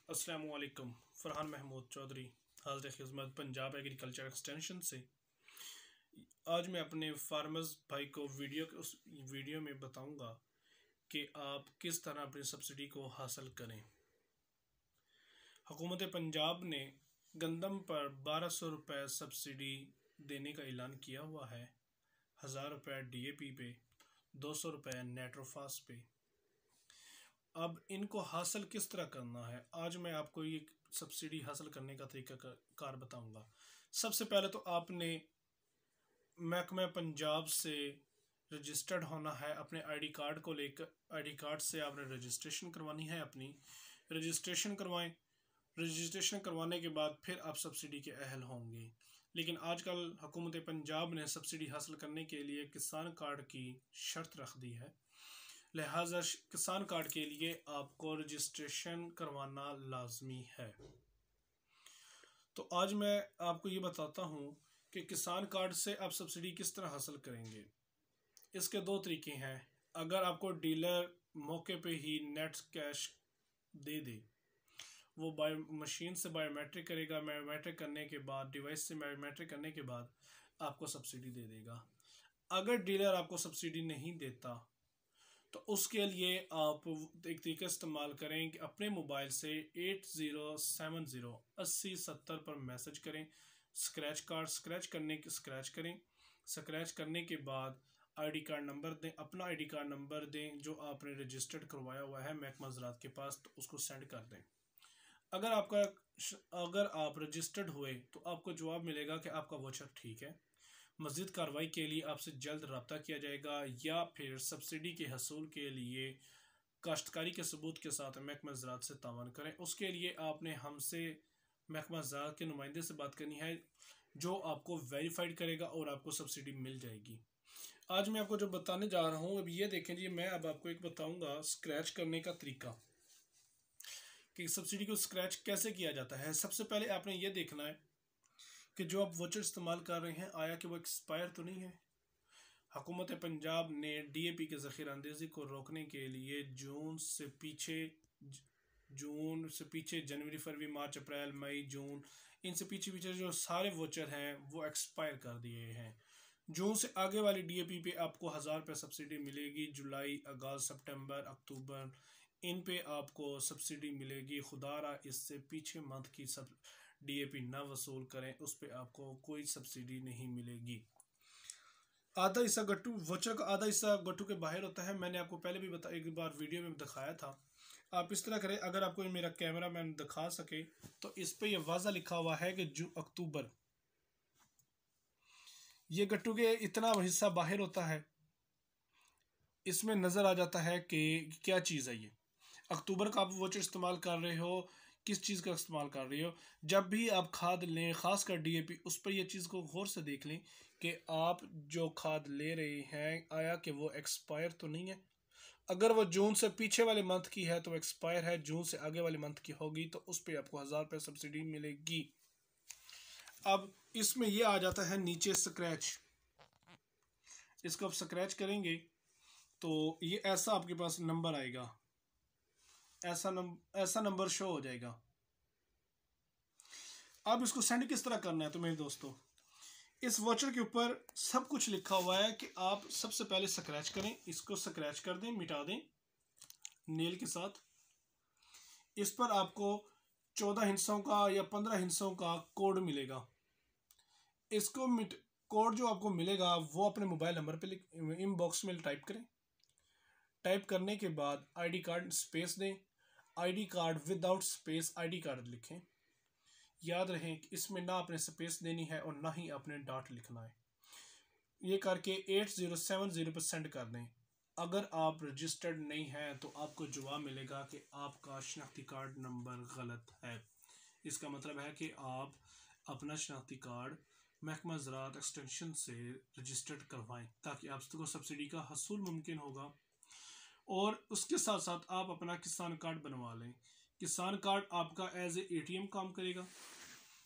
अस्सलामु अलैकुम। फ़रहान महमूद चौधरी हाज़िर खिदमत पंजाब एग्रीकल्चर एक्सटेंशन से। आज मैं अपने फार्मर्स भाई को उस वीडियो में बताऊंगा कि आप किस तरह अपनी सब्सिडी को हासिल करें। हुकूमत पंजाब ने गंदम पर 1200 रुपये सब्सिडी देने का ऐलान किया हुआ है। 1000 रुपये DAP पे, 200 रुपये नाइट्रोफास पे। अब इनको हासिल किस तरह करना है, आज मैं आपको ये सब्सिडी हासिल करने का तरीका कार बताऊंगा। सबसे पहले तो आपने महकमा पंजाब से रजिस्टर्ड होना है। अपने आईडी कार्ड को लेकर आईडी कार्ड से आपने रजिस्ट्रेशन करवानी है। अपनी रजिस्ट्रेशन करवाएं। रजिस्ट्रेशन करवाने के बाद फिर आप सब्सिडी के अहल होंगे। लेकिन आजकल हुकूमत पंजाब ने सब्सिडी हासिल करने के लिए किसान कार्ड की शर्त रख दी है, लिहाजा किसान कार्ड के लिए आपको रजिस्ट्रेशन करवाना लाजमी है। तो आज मैं आपको ये बताता हूँ कि किसान कार्ड से आप सब्सिडी किस तरह हासिल करेंगे। इसके दो तरीके हैं। अगर आपको डीलर मौके पे ही नेट कैश दे दे, वो मशीन से बायोमेट्रिक करेगा, बायोमेट्रिक करने के बाद डिवाइस से बायोमेट्रिक करने के बाद आपको सब्सिडी दे देगा। अगर डीलर आपको सब्सिडी नहीं देता तो उसके लिए आप एक तरीका इस्तेमाल करें कि अपने मोबाइल से 8070 8070 पर मैसेज करें। स्क्रैच करें। स्क्रैच करने के बाद आईडी कार्ड नंबर दें, अपना आईडी कार्ड नंबर दें जो आपने रजिस्टर्ड करवाया हुआ है महकमा ज़राअत के पास, तो उसको सेंड कर दें। अगर आप रजिस्टर्ड हुए तो आपको जवाब मिलेगा कि आपका वाउचर ठीक है। मज़ीद कार्रवाई के लिए आपसे जल्द रब्ता किया जाएगा, या फिर सब्सिडी के हसूल के लिए काश्तकारी के सबूत के साथ महकमा ज़राअत से तावन करें। उसके लिए आपने हमसे महकमा ज़राअत के नुमाइंदे से बात करनी है, जो आपको वेरीफाइड करेगा और आपको सब्सिडी मिल जाएगी। आज मैं आपको जो बताने जा रहा हूँ, अब ये देखें जी, मैं अब आपको एक बताऊँगा स्क्रैच करने का तरीका कि सब्सिडी को स्क्रैच कैसे किया जाता है। सबसे पहले आपने ये देखना है कि जो आप वाउचर इस्तेमाल कर रहे हैं, आया कि वो एक्सपायर तो नहीं है। हुकूमत पंजाब ने DAP के ज़ख़ीरा अंदाज़ी को रोकने के लिए जून से पीछे जनवरी, फरवरी, मार्च, अप्रैल, मई, जून, इनसे पीछे जो सारे वाउचर हैं वो एक्सपायर कर दिए हैं। जून से आगे वाली DAP पे आपको 1000 रुपये सब्सिडी मिलेगी। जुलाई, अगस्त, सितंबर, अक्टूबर, इन पे आपको सब्सिडी मिलेगी। खुदारा इससे पीछे मंथ की सब DAP ना वसूल करें, उस पर आपको कोई सब्सिडी नहीं मिलेगी। आधा हिस्सा गट्टू वाउचर का आधा हिस्सा गट्टू के बाहर होता है। मैंने आपको पहले भी एक बार वीडियो में दिखाया था। आप इस तरह करें, अगर आपको मेरा कैमरा मैन दिखा सके तो इस पे ये वाज़ा लिखा हुआ है कि अक्टूबर, ये गट्टू के इतना हिस्सा बाहर होता है, इसमें नज़र आ जाता है कि क्या चीज़ है। ये अक्टूबर का आप वाउचर इस्तेमाल कर रहे हो, किस चीज़ का इस्तेमाल कर रही हो। जब भी आप खाद लें, ख़ासकर DAP, उस पर यह चीज़ को गौर से देख लें कि आप जो खाद ले रहे हैं, आया कि वो एक्सपायर तो नहीं है। अगर वो जून से पीछे वाले मंथ की है तो एक्सपायर है, जून से आगे वाले मंथ की होगी तो उस पर आपको 1000 रुपये सब्सिडी मिलेगी। अब इसमें यह आ जाता है नीचे स्क्रैच। इसको आप स्क्रैच करेंगे तो ये ऐसा आपके पास नंबर आएगा, ऐसा नंबर शो हो जाएगा। अब इसको सेंड किस तरह करना है, तो मेरे दोस्तों, इस वाउचर के ऊपर सब कुछ लिखा हुआ है कि आप सबसे पहले स्क्रैच करें। इसको स्क्रैच कर दें, मिटा दें नेल के साथ। इस पर आपको 14 हिस्सों का या 15 हिस्सों का कोड मिलेगा। इसको कोड जो आपको मिलेगा वो अपने मोबाइल नंबर पे इनबॉक्स में टाइप करें। टाइप करने के बाद आईडी कार्ड स्पेस दें, ID card without space ID card लिखें। याद रहे कि इसमें ना आपने स्पेस देनी है और ना ही आपने डॉट लिखना है। ये करके 8070 पर सेंड कर दें। अगर आप रजिस्टर्ड नहीं हैं तो आपको जवाब मिलेगा कि आपका शनाख्ती कार्ड नंबर गलत है। इसका मतलब है कि आप अपना शनाख्ती कार्ड महकमा ज़राअत एक्सटेंशन से रजिस्टर्ड करवाएं, ताकि आपको सब्सिडी का हसूल मुमकिन होगा। और उसके साथ साथ आप अपना किसान कार्ड बनवा लें। किसान कार्ड आपका एज ए ATM काम करेगा।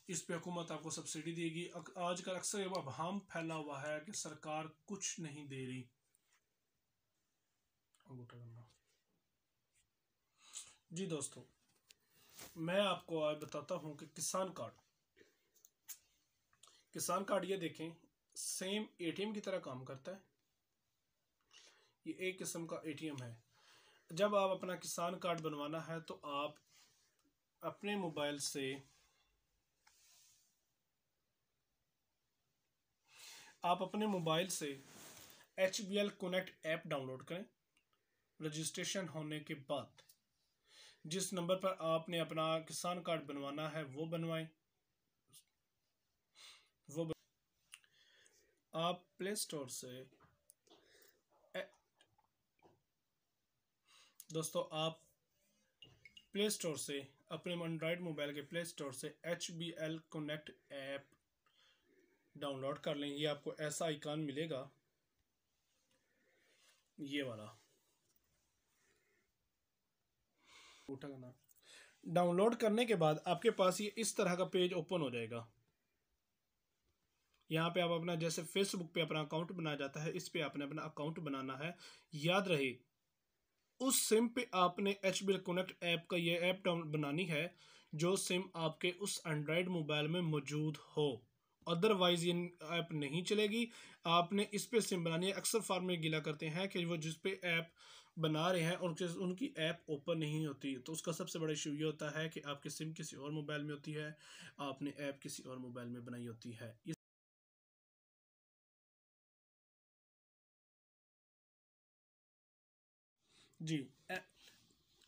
इस पे हुकूमत आपको सब्सिडी देगी। आजकल अक्सर अवहाम फैला हुआ है कि सरकार कुछ नहीं दे रही। जी दोस्तों, मैं आपको आज बताता हूँ कि किसान कार्ड ये देखें, सेम एटीएम की तरह काम करता है। ये एक किस्म का एटीएम है। जब आप अपना किसान कार्ड बनवाना है तो आप अपने मोबाइल से HBL कनेक्ट ऐप डाउनलोड करें। रजिस्ट्रेशन होने के बाद जिस नंबर पर आपने अपना किसान कार्ड बनवाना है वो बनवाएं। आप प्ले स्टोर से आप प्ले स्टोर से अपने एंड्रॉयड मोबाइल के प्ले स्टोर से HBL कनेक्ट ऐप डाउनलोड कर लें। ये आपको ऐसा आइकॉन मिलेगा, ये वाला उठाना। डाउनलोड करने के बाद आपके पास ये इस तरह का पेज ओपन हो जाएगा। यहाँ पे आप अपना, जैसे फेसबुक पे अपना अकाउंट बनाया जाता है, इस पे आपने अपना अकाउंट बनाना है। याद रहे उस सिम पे आपने HBL कनेक्ट ऐप का ये ऐप बनानी है जो सिम आपके उस एंड्रॉयड मोबाइल में मौजूद हो, अदरवाइज ये ऐप नहीं चलेगी। आपने इस पे सिम बनानी है। अक्सर फार्मर गिला करते हैं कि वो जिस पे ऐप बना रहे हैं उनकी ऐप ओपन नहीं होती, तो उसका सबसे बड़ा इशू ये होता है कि आपकी सिम किसी और मोबाइल में होती है, आपने ऐप किसी और मोबाइल में बनाई होती है। जी,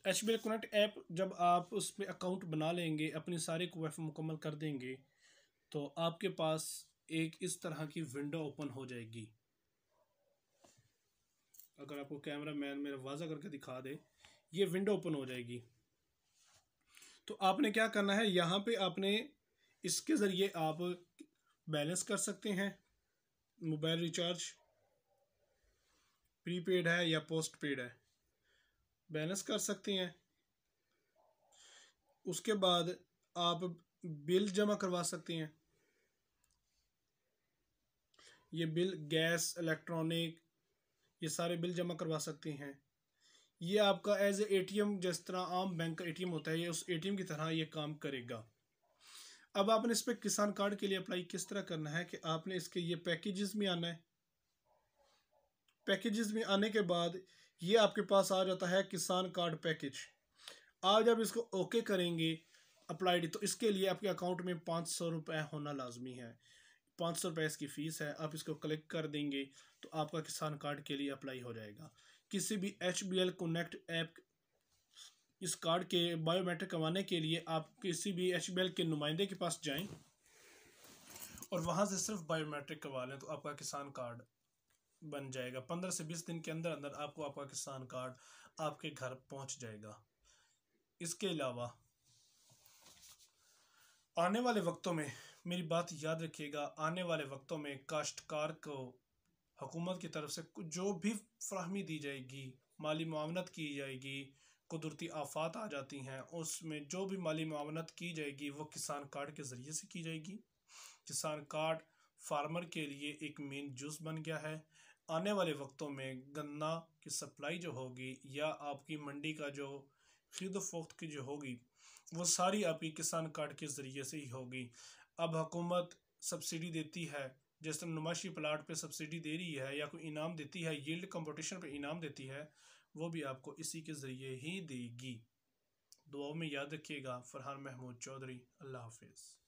HBL कनेक्ट ऐप जब आप उस पर अकाउंट बना लेंगे, अपनी सारी क्वेरी मुकम्मल कर देंगे, तो आपके पास एक इस तरह की विंडो ओपन हो जाएगी। अगर आपको कैमरा मैन मेरा वाज़ा करके दिखा दे, ये विंडो ओपन हो जाएगी। तो आपने क्या करना है, यहाँ पे आपने इसके ज़रिए आप बैलेंस कर सकते हैं, मोबाइल रिचार्ज प्रीपेड है या पोस्ट पेड है, बैलेंस कर सकते हैं। उसके बाद आप बिल जमा करवा सकते हैं। ये बिल गैस, इलेक्ट्रॉनिक, ये सारे बिल जमा करवा सकते हैं। ये आपका एज ए एटीएम, जिस तरह आम बैंक का एटीएम होता है, ये उस एटीएम की तरह ये काम करेगा। अब आपने इस पर किसान कार्ड के लिए अप्लाई किस तरह करना है कि आपने इसके ये पैकेजेस में आना है। पैकेजेस में आने के बाद ये आपके पास आ जाता है किसान कार्ड पैकेज। आप जब इसको ओके करेंगे अप्लाइड, तो इसके लिए आपके अकाउंट में 500 रुपये होना लाजमी है। 500 रुपये इसकी फ़ीस है। आप इसको क्लिक कर देंगे तो आपका किसान कार्ड के लिए अप्लाई हो जाएगा। किसी भी HBL कनेक्ट ऐप इस कार्ड के बायोमेट्रिक करवाने के लिए आप किसी भी HBL के नुमाइंदे के पास जाएं और वहाँ से सिर्फ बायोमेट्रिक करवा लें, तो आपका किसान कार्ड बन जाएगा। 15 से 20 दिन के अंदर अंदर आपको आपका किसान कार्ड आपके घर पहुँच जाएगा। इसके अलावा आने वाले वक्तों में मेरी बात याद रखिएगा, आने वाले वक्तों में काश्तकार को हुकूमत की तरफ से जो भी फराहमी दी जाएगी, माली मुआवनत की जाएगी, कुदरती आफात आ जाती हैं उसमें जो भी माली मुआवनत की जाएगी वो किसान कार्ड के ज़रिए से की जाएगी। किसान कार्ड फार्मर के लिए एक मेन जूस बन गया है। आने वाले वक्तों में गन्ना की सप्लाई जो होगी या आपकी मंडी का जो खरीद फरोख्त की जो होगी वो सारी आपकी किसान कार्ड के ज़रिए से ही होगी। अब हुकूमत सब्सिडी देती है, जैसे नुमाइशी प्लाट पे सब्सिडी दे रही है या कोई इनाम देती है, यील्ड कंपटीशन पे इनाम देती है, वो भी आपको इसी के ज़रिए ही देगी। दुआओं में याद रखिएगा। फरहान महमूद चौधरी। अल्लाह हाफिज़।